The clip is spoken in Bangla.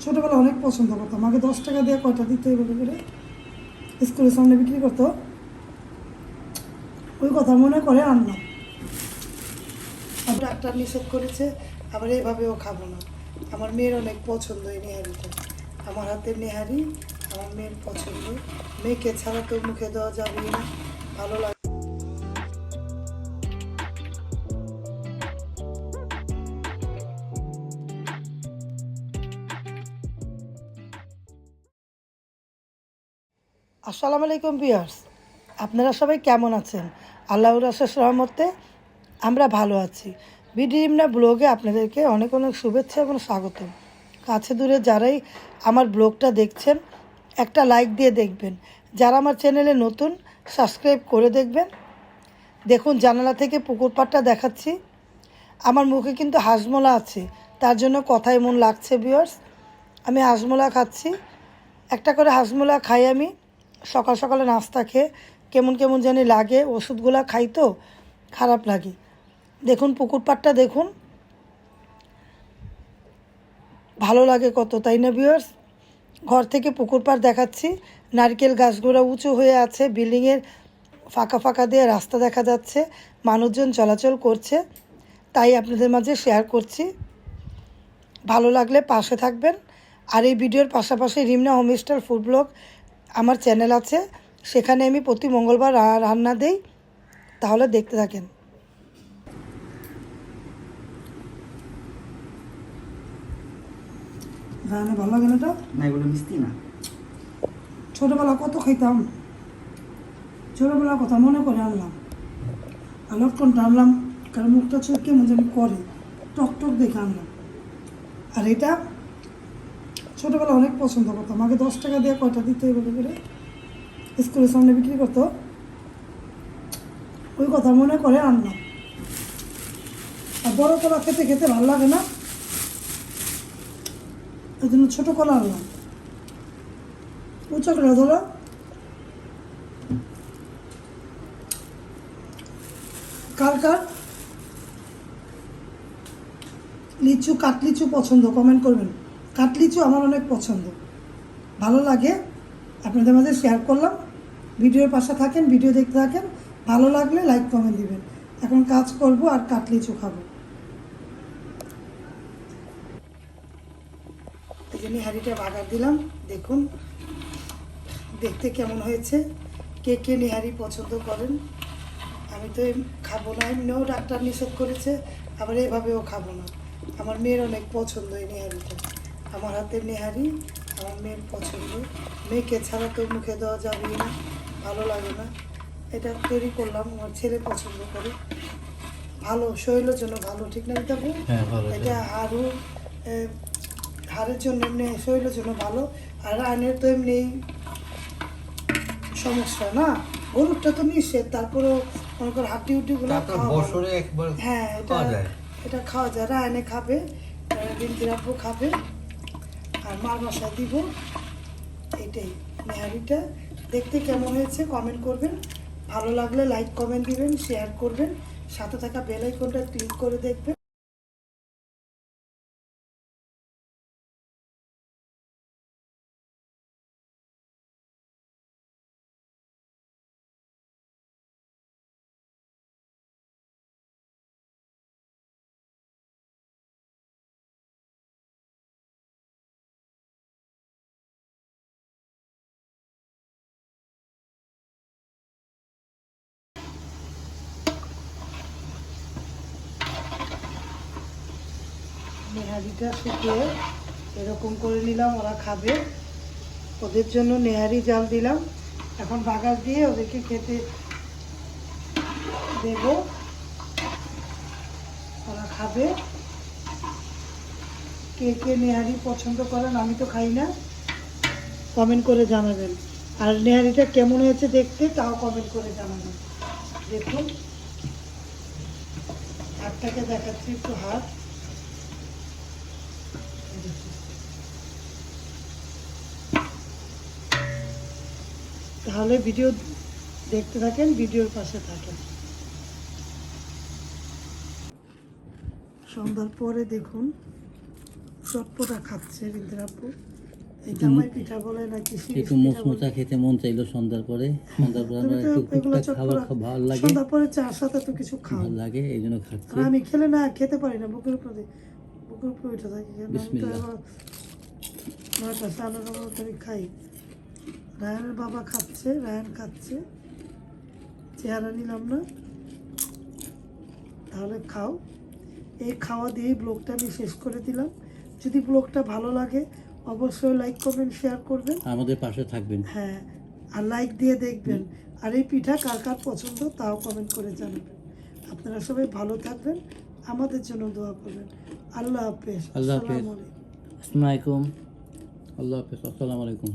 ছোটোবেলা অনেক পছন্দ করতাম। আগে 10 টাকা দিয়ে কয়টা দিতে এভাবে করে স্কুলের সামনে বিক্রি করতো, ওই কথা মনে করে আনলাম। ডাক্তার নিষেধ করেছে, আবার এইভাবেও খাবো না। আমার মেয়ের অনেক পছন্দ এই নেহারিটা, আমার হাতের নেহারি আমার মেয়ের পছন্দ। মেয়েকে ছাড়া তো মুখে দেওয়া যাবে না, ভালো লাগে। আসসালামু আলাইকুম ভিউয়ার্স, আপনারা সবাই কেমন আছেন? আল্লাহর অশেষ রহমতে আমরা ভালো আছি। বিডিএমনা ব্লগে আপনাদেরকে অনেক অনেক শুভেচ্ছা এবং স্বাগত। কাছে দূরে যারাই আমার ব্লগটা দেখছেন একটা লাইক দিয়ে দেখবেন, যারা আমার চ্যানেলে নতুন সাবস্ক্রাইব করে দেখবেন। দেখুন জানালা থেকে পুকুর পাড়টা দেখাচ্ছি। আমার মুখে কিন্তু হাজমোলা আছে, তার জন্য কথায় মন লাগছে ভিউয়ার্স। আমি হাজমোলা খাচ্ছি, একটা করে হাজমোলা খাই আমি সকাল সকালে নাস্তা খেয়ে। কেমন কেমন জানি লাগে, ওষুধগুলো খাই তো খারাপ লাগে। দেখুন পুকুর পাড়টা দেখুন, ভালো লাগে কত, তাই না ভিউয়ার্স? ঘর থেকে পুকুর পাড় দেখাচ্ছি, নারকেল গাছগুলো উঁচু হয়ে আছে, বিল্ডিংয়ের ফাঁকা ফাঁকা দিয়ে রাস্তা দেখা যাচ্ছে, মানুষজন চলাচল করছে, তাই আপনাদের মাঝে শেয়ার করছি। ভালো লাগলে পাশে থাকবেন। আর এই ভিডিওর পাশাপাশি রিমনা হোমস্টার ফুড ব্লগ আমার চ্যানেল আছে, সেখানে আমি প্রতি মঙ্গলবার রান্না দেই, তাহলে দেখতে থাকেন। রান্না ভালো লাগে না? না, এগুলো মিষ্টি না। ছোটোবেলা কত খাইতাম, ছোটোবেলার কথা মনে করে আনলাম। আর লটকনটা আনলাম কারণ মুখটা চোখ কেমন যেন করে, টক টক দেখে আনলাম। আর এটা ছোটোবেলা অনেক পছন্দ করতাম। আগে 10 টাকা দিয়ে কয়টা দিতে এভাবে করে স্কুলের সামনে বিক্রি করতো, ওই কথা মনে করে আনলাম। আর বড় কলা খেতে খেতে ভালো লাগে না, এই জন্য ছোটো কলা আনলাম। উঁচু করে ধরো, কার কার লিচু কাটলিচু পছন্দ কমেন্ট করবেন। কাটলিচু আমার অনেক পছন্দ, ভালো লাগে, আপনাদের মাঝে শেয়ার করলাম। ভিডিওর পাশে থাকেন, ভিডিও দেখতে থাকেন, ভালো লাগলে লাইক কমেন্ট দিবেন। এখন কাজ করব আর কাটলিচু খাবো। এই জন্য হাঁড়িটা বাগার দিলাম, দেখুন দেখতে কেমন হয়েছে। কে কে নেহারি পছন্দ করেন? আমি তো খাবো না, এমনিও ডাক্তার নিষেধ করেছে, আবার এভাবেও খাবো না। আমার মেয়ের অনেক পছন্দ এই নেহারিটা, আমার হাতের নেহারি আমার মেয়ের পছন্দ। মেয়েকে ছাড়া তো মুখে দেওয়া যাবে না, ভালো লাগে না। এটা তৈরি করলাম, আমার ছেলে পছন্দ করে, ভালো শরীরের জন্য ভালো, ঠিক না দেখো? এটা হাড়ের জন্য এমনি শরীরের জন্য ভালো। আর আইনের তো এমনি সমস্যা না, গরুরটা তো নিষেধ, তারপরেও মনে করো হাড্ডি উড্ডিগুলো হ্যাঁ, এটা খাওয়া যায়। রায়নে খাবে, বিন্দিরাপু খাবে, আর মার বাসায় দিব। এইটাই নেহারিটা। দেখতে কেমন হয়েছে কমেন্ট করবেন, ভালো লাগলে লাইক কমেন্ট দিবেন, শেয়ার করবেন, সাথে থাকা বেল আইকনটা ক্লিক করে দেখবেন। নেহারিটা শুকিয়ে এরকম করে নিলাম, ওরা খাবে, ওদের জন্য নেহারি জাল দিলাম। এখন বাগার দিয়ে ওদেরকে খেতে দেব, ওরা খাবে। কে কে নেহারি পছন্দ করেন, আমি তো খাই না, কমেন্ট করে জানাবেন। আর নেহারিটা কেমন হয়েছে দেখতে, তাও কমেন্ট করে জানাবেন। দেখুন হাতটাকে দেখাচ্ছি, একটু হাত, তাহলে ভিডিও দেখতে থাকেন, ভিডিওর পাশে থাকেন। সন্ধ্যার পরে দেখুন চটপটা খাচ্ছে রিন্দ্র আপু। এই জামাই পিঠা বলে নাকি শিরিষ একটু পিঠা বলে। মোচমোচা খেতে মন চাইলো সন্ধ্যার পরে। সন্ধ্যার পরে তুমি আমরা তো একটু এগুলো টুকটাক খাবার চটপটা ভালো লাগে, সন্ধ্যার পরে চার সাথে তো কিছু খাও। ভালো লাগে, এই জন্য খাচ্ছি। আর আমি খেলে না খেতে পারি না, বুকের উপরে উঠে থাকি। কেন আমি তো বিসমিল্লাহ। এবার 9টা 9:30 মতো আমি খাই। রায়ানের বাবা খাচ্ছে, রায়ান খাচ্ছে, চেহারা নিলাম না। তাহলে খাও। এই খাওয়া দিয়েই ব্লগটা আমি শেষ করে দিলাম। যদি ব্লগটা ভালো লাগে অবশ্যই লাইক কমেন্ট শেয়ার করবেন। আমাদের পাশে থাকবেন। হ্যাঁ, আর লাইক দিয়ে দেখবেন। আর এই পিঠা কার কার পছন্দ তাও কমেন্ট করে জানাবেন। আপনারা সবাই ভালো থাকবেন, আমাদের জন্য দোয়া করবেন। আল্লাহ হাফেজ। আল্লাহ হাফেজ। আসসালামু আলাইকুম। আসসালামু আলাইকুম। আল্লাহ হাফেজ। আসসালামু আলাইকুম।